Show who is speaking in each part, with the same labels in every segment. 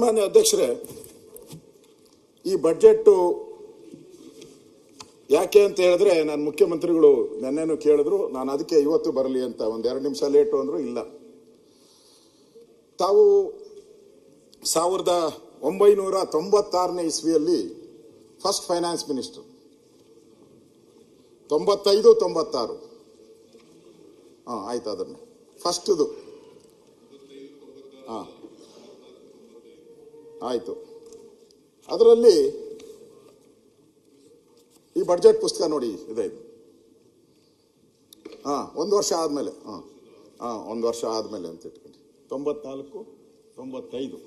Speaker 1: ಮಾನ್ಯ ಅಧ್ಯಕ್ಷರೇ, ಈ ಬಜೆಟ್ ಯಾಕೆ ಅಂತ ಹೇಳಿದ್ರೆ ನಾನು ಮುಖ್ಯಮಂತ್ರಿಗಳು ನೆನ್ನೆನೂ ಕೇಳಿದ್ರು, ನಾನು ಅದಕ್ಕೆ ಇವತ್ತು ಬರಲಿ ಅಂತ ಒಂದೆರಡು ನಿಮಿಷ ಲೇಟು ಅಂದ್ರು. ಇಲ್ಲ, ತಾವು 1996ನೇ ಇಸ್ವಿಯಲ್ಲಿ ಫಸ್ಟ್ ಫೈನಾನ್ಸ್ ಮಿನಿಸ್ಟರ್, 95-96 ಆಯ್ತು, ಅದನ್ನೇ ಫಸ್ಟ್ದು ಆಯ್ತು. ಅದರಲ್ಲಿ ಈ ಬಡ್ಜೆಟ್ ಪುಸ್ತಕ ನೋಡಿ, ಇದೆ ಇದು. ಒಂದು ವರ್ಷ ಆದ್ಮೇಲೆ, ಒಂದು ವರ್ಷ ಆದ್ಮೇಲೆ ಅಂತ ಇಟ್ಕೊಂಡು 94, 95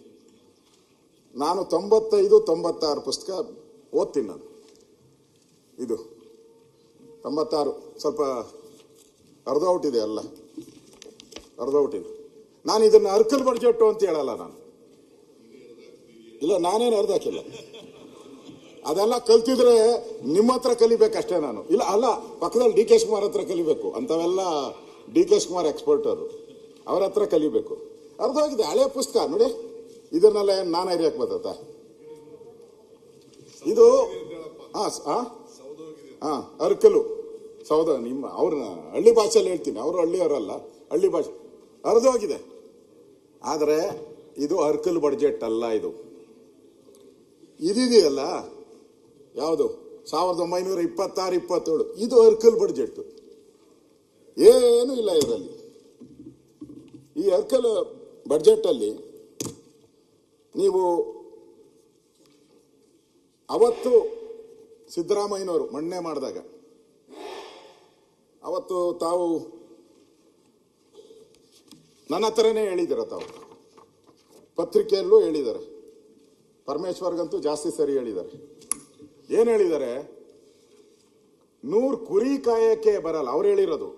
Speaker 1: ನಾನು 95-96 ಪುಸ್ತಕ ಓದ್ತೀನಿ ನಾನು. ಇದು 96 ಸ್ವಲ್ಪ ಅರ್ಧೌಟಿದೆ, ಅಲ್ಲ ಅರ್ಧೌಟಿದೆ. ನಾನು ಇದನ್ನು ಅರ್ಕಲ್ ಬಡ್ಜೆಟ್ ಅಂತ ಹೇಳಲ್ಲ ನಾನು. ಇಲ್ಲ, ನಾನೇನು ಅರ್ಧ ಹಾಕಿಲ್ಲ. ಅದೆಲ್ಲ ಕಲ್ತಿದ್ರೆ ನಿಮ್ಮ ಹತ್ರ ಕಲಿಬೇಕಷ್ಟೇ ನಾನು. ಇಲ್ಲ, ಅಲ್ಲ, ಪಕ್ಕದಲ್ಲಿ ಡಿ ಕೆ ಶಿವಕುಮಾರ್ ಹತ್ರ ಕಲಿಬೇಕು. ಅಂಥವೆಲ್ಲ ಡಿ ಕೆ ಶಿವಕುಮಾರ್ ಎಕ್ಸ್ಪರ್ಟ್ ಅವರು, ಅವ್ರ ಹತ್ರ ಕಲಿಬೇಕು. ಅರ್ಧ ಹೋಗಿದೆ, ಹಳೆ ಪುಸ್ತಕ ನೋಡಿ. ಇದನ್ನೆಲ್ಲ ನಾನು ಹರಿಯಕ್ಕೆ ಬರ್ತದ ಇದು? ಅರ್ಕಲು ಸೌದ, ನಿಮ್ಮ ಅವ್ರನ್ನ ಹಳ್ಳಿ ಭಾಷೆಯಲ್ಲಿ ಹೇಳ್ತೀನಿ, ಅವರು ಹಳ್ಳಿಯವರಲ್ಲ, ಹಳ್ಳಿ ಭಾಷೆ. ಅರ್ಧ ಹೋಗಿದೆ. ಆದರೆ ಇದು ಅರ್ಕಲ್ ಬಡ್ಜೆಟ್ ಅಲ್ಲ. ಇದೆಯಲ್ಲ, ಯಾವುದು 1926-27, ಇದು ಅರ್ಕಲ್ ಬಡ್ಜೆಟ್. ಏನೂ ಇಲ್ಲ ಇದರಲ್ಲಿ. ಈ ಅರ್ಕಲ್ ಬಡ್ಜೆಟ್ ಅಲ್ಲಿ ನೀವು ಅವತ್ತು ಸಿದ್ದರಾಮಯ್ಯನವರು ಮಂಡನೆ ಮಾಡಿದಾಗ, ಅವತ್ತು ತಾವು ನನ್ನ ಹತ್ರನೇ ಹೇಳಿದ್ದೀರ, ತಾವು ಪತ್ರಿಕೆಯಲ್ಲೂ ಹೇಳಿದ್ದಾರೆ, ಪರಮೇಶ್ವರ್ಗಂತೂ ಜಾಸ್ತಿ ಸರಿ ಹೇಳಿದ್ದಾರೆ. ಏನು ಹೇಳಿದ್ದಾರೆ? 100 ಕುರಿ ಕಾಯಕ್ಕೆ ಬರಲ್ಲ, ಅವ್ರು ಹೇಳಿರೋದು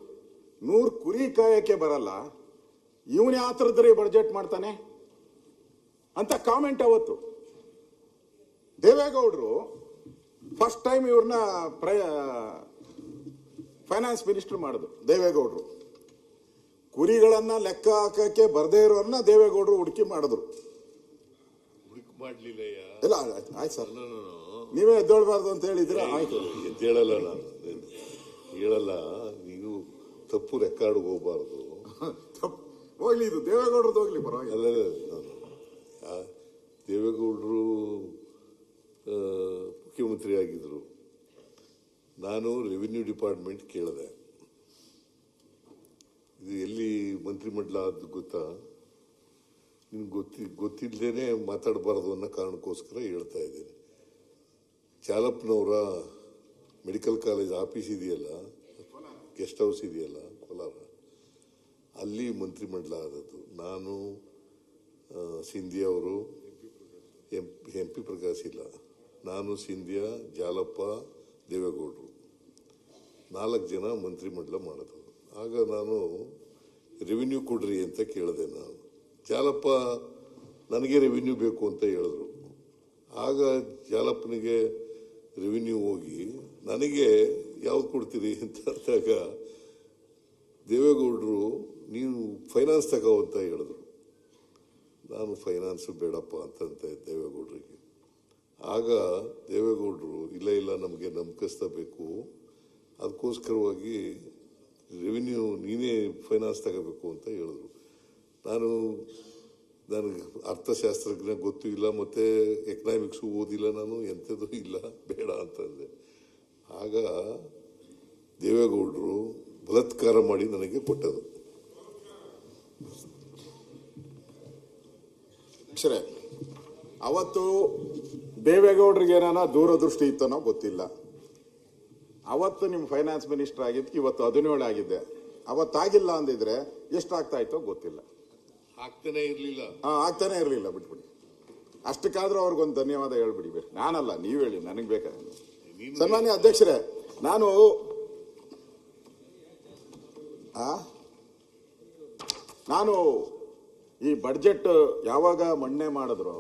Speaker 1: 100 ಕುರಿ ಕಾಯಕ್ಕೆ ಬರಲ್ಲ, ಇವನು ಯಾವ ಥರದ್ರಿ ಬಡ್ಜೆಟ್ ಮಾಡ್ತಾನೆ ಅಂತ ಕಾಮೆಂಟ್. ಅವತ್ತು ದೇವೇಗೌಡರು ಫಸ್ಟ್ ಟೈಮ್ ಇವ್ರನ್ನ ಫೈನಾನ್ಸ್ ಮಿನಿಸ್ಟರ್ ಮಾಡಿದ್ರು. ದೇವೇಗೌಡರು ಕುರಿಗಳನ್ನ ಲೆಕ್ಕ ಹಾಕಕ್ಕೆ ಬರ್ದೇ ಇರೋರನ್ನ ದೇವೇಗೌಡರು ಹುಡುಕಿ ಮಾಡಿದ್ರು. ಇಲ್ಲ, ಆಯ್ತು ಸರ್, ನೀವೇ ಎದ್ದೇಳಬಾರ್ದು ಅಂತ ಹೇಳಿದ್ರೆ ಆಯ್ತು.
Speaker 2: ಎದ್ದೇಳಲ್ಲ, ನಾನು ಹೇಳಲ್ಲ. ನೀವು ತಪ್ಪು ರೆಕಾರ್ಡ್ ಹೋಗ್ಬಾರ್ದು.
Speaker 1: ಹೋಗ್ಲಿ, ಇದು ದೇವೇಗೌಡರದ್ದು ಹೋಗ್ಲಿ, ಪರವಾಗಿಲ್ಲ.
Speaker 2: ದೇವೇಗೌಡರು ಮುಖ್ಯಮಂತ್ರಿ ಆಗಿದ್ರು. ನಾನು ರೆವಿನ್ಯೂ ಡಿಪಾರ್ಟ್ಮೆಂಟ್ ಕೇಳಿದೆ, ಇದು ಎಲ್ಲಿ ಮಂತ್ರಿಮಂಡಲ ಆದ್ದು ಗೊತ್ತಾ? ನಿಮ್ಗೆ ಗೊತ್ತಿಲ್ಲದೇನೆ ಮಾತಾಡಬಾರ್ದು ಅನ್ನೋ ಕಾರಣಕ್ಕೋಸ್ಕರ ಹೇಳ್ತಾ ಇದ್ದೇನೆ. ಚಾಲಪ್ಪನವರ ಮೆಡಿಕಲ್ ಕಾಲೇಜ್ ಆಫೀಸ್ ಇದೆಯಲ್ಲ, ಗೆಸ್ಟ್ ಹೌಸ್ ಇದೆಯಲ್ಲ ಕೋಲಾರ, ಅಲ್ಲಿ ಮಂತ್ರಿಮಂಡಲ ಆದದ್ದು. ನಾನು, ಸಿಂಧಿಯಾ ಅವರು, ಎಂ ಪಿ ಪ್ರಕಾಶ್ ಇಲ್ಲ, ನಾನು, ಸಿಂಧಿಯಾ, ಜಾಲಪ್ಪ, ದೇವೇಗೌಡರು 4 ಜನ ಮಂತ್ರಿಮಂಡಲ ಮಾಡೋದು. ಆಗ ನಾನು ರೆವಿನ್ಯೂ ಕೊಡ್ರಿ ಅಂತ ಕೇಳಿದೆ. ನಾನು, ಜಾಲಪ್ಪ ನನಗೆ ರೆವಿನ್ಯೂ ಬೇಕು ಅಂತ ಹೇಳಿದ್ರು. ಆಗ ಜಾಲಪ್ಪನಿಗೆ ರೆವಿನ್ಯೂ ಹೋಗಿ ನನಗೆ ಯಾವ್ದು ಕೊಡ್ತೀರಿ ಅಂತ ಅಂದಾಗ ದೇವೇಗೌಡರು ನೀವು ಫೈನಾನ್ಸ್ ತಗೋ ಅಂತ ಹೇಳಿದ್ರು. ನಾನು ಫೈನಾನ್ಸ್ ಬೇಡಪ್ಪ ಅಂತಂತೆ ದೇವೇಗೌಡರಿಗೆ. ಆಗ ದೇವೇಗೌಡರು ಇಲ್ಲ ನಮಗೆ ನಂಬಿಕಸ್ಬೇಕು, ಅದಕ್ಕೋಸ್ಕರವಾಗಿ ರೆವಿನ್ಯೂ ನೀನೇ ಫೈನಾನ್ಸ್ ತಗೋಬೇಕು ಅಂತ ಹೇಳಿದ್ರು. ನನಗೆ ಅರ್ಥಶಾಸ್ತ್ರಜ್ಞ ಗೊತ್ತೂ ಇಲ್ಲ, ಮತ್ತೆ ಎಕನಾಮಿಕ್ಸು ಓದಿಲ್ಲ, ನಾನು ಎಂಥದ್ದು ಇಲ್ಲ, ಬೇಡ ಅಂತಂದೆ. ಆಗ ದೇವೇಗೌಡರು ಬಲಾತ್ಕಾರ ಮಾಡಿ ನನಗೆ ಕೊಟ್ಟರು.
Speaker 1: ಸರಿ, ಅವತ್ತು ದೇವೇಗೌಡರಿಗೆ ಏನಾನ ದೂರದೃಷ್ಟಿ ಇತ್ತನೋ ಗೊತ್ತಿಲ್ಲ. ಅವತ್ತು ನಿಮ್ಮ ಫೈನಾನ್ಸ್ ಮಿನಿಸ್ಟರ್ ಆಗಿದ್ದಕ್ಕೆ ಇವತ್ತು 17 ಆಗಿದ್ದೆ. ಅವತ್ತಾಗಿಲ್ಲ ಅಂದಿದ್ರೆ ಎಷ್ಟಾಗ್ತಾ ಇತ್ತೋ ಗೊತ್ತಿಲ್ಲ.
Speaker 2: ಆಗ್ತಾನೆ
Speaker 1: ಇರಲಿಲ್ಲ. ಬಿಟ್ಬಿಡಿ. ಅಷ್ಟಕ್ಕಾದ್ರೂ ಅವ್ರಿಗೊಂದು ಧನ್ಯವಾದ ಹೇಳ್ಬಿಡಿ. ನಾನಲ್ಲ, ನೀವು ಹೇಳಿ, ನನಗೆ ಬೇಕಾಗಿಲ್ಲ. ಸನ್ಮಾನ್ಯ ಅಧ್ಯಕ್ಷರೇ, ನಾನು ಈ ಬಡ್ಜೆಟ್ ಯಾವಾಗ ಮಂಡನೆ ಮಾಡಿದ್ರು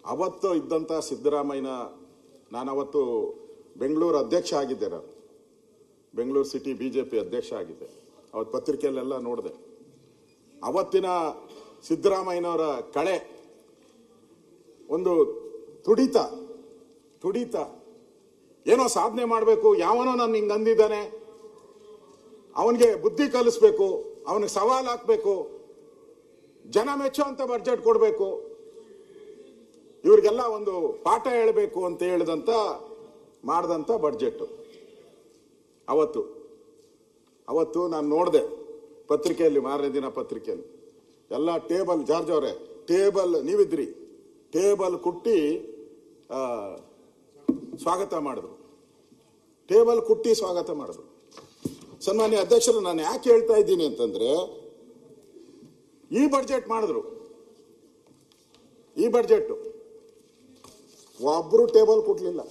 Speaker 1: ಅವತ್ತು ಇದ್ದಂಥ ಸಿದ್ದರಾಮಯ್ಯನ, ನಾನವತ್ತು ಬೆಂಗಳೂರು ಅಧ್ಯಕ್ಷ ಆಗಿದ್ದೆ, ನಾನು ಬೆಂಗಳೂರು ಸಿಟಿ ಬಿಜೆಪಿ ಅಧ್ಯಕ್ಷ ಆಗಿದ್ದೆ. ಅವತ್ತು ಪತ್ರಿಕೆಯಲ್ಲೆಲ್ಲ ನೋಡಿದೆ. ಅವತ್ತಿನ ಸಿದ್ದರಾಮಯ್ಯನವರ ಕಳೆ ಒಂದು ತುಡಿತ ಏನೋ ಸಾಧನೆ ಮಾಡಬೇಕು, ಯಾವನೋ ನಾನು ಹಿಂಗೆ ಅಂದಿದ್ದಾನೆ, ಅವನಿಗೆ ಬುದ್ಧಿ ಕಲಿಸ್ಬೇಕು, ಅವನಿಗೆ ಸವಾಲು ಹಾಕ್ಬೇಕು, ಜನ ಮೆಚ್ಚುವಂತ ಬಡ್ಜೆಟ್ ಕೊಡಬೇಕು, ಇವ್ರಿಗೆಲ್ಲ ಒಂದು ಪಾಠ ಹೇಳಬೇಕು ಅಂತ ಮಾಡಿದಂತ ಬಡ್ಜೆಟ್. ಅವತ್ತು ನಾನು ನೋಡಿದೆ ಪತ್ರಿಕೆಯಲ್ಲಿ, ಮಾರನೇ ದಿನ ಪತ್ರಿಕೆಯಲ್ಲಿ ಎಲ್ಲ ಟೇಬಲ್, ಜಾರ್ಜ್ ಅವರೇ ಟೇಬಲ್ ನೀವಿದ್ರಿ, ಟೇಬಲ್ ಕುಟ್ಟಿ ಸ್ವಾಗತ ಮಾಡಿದ್ರು. ಸನ್ಮಾನ್ಯ ಅಧ್ಯಕ್ಷರು, ನಾನು ಯಾಕೆ ಹೇಳ್ತಾ ಇದ್ದೀನಿ ಅಂತಂದ್ರೆ, ಈ ಬಡ್ಜೆಟ್ ಮಾಡಿದ್ರು, ಈ ಬಡ್ಜೆಟ್ ಒಬ್ರು ಟೇಬಲ್ ಕೊಡ್ಲಿಲ್ಲ.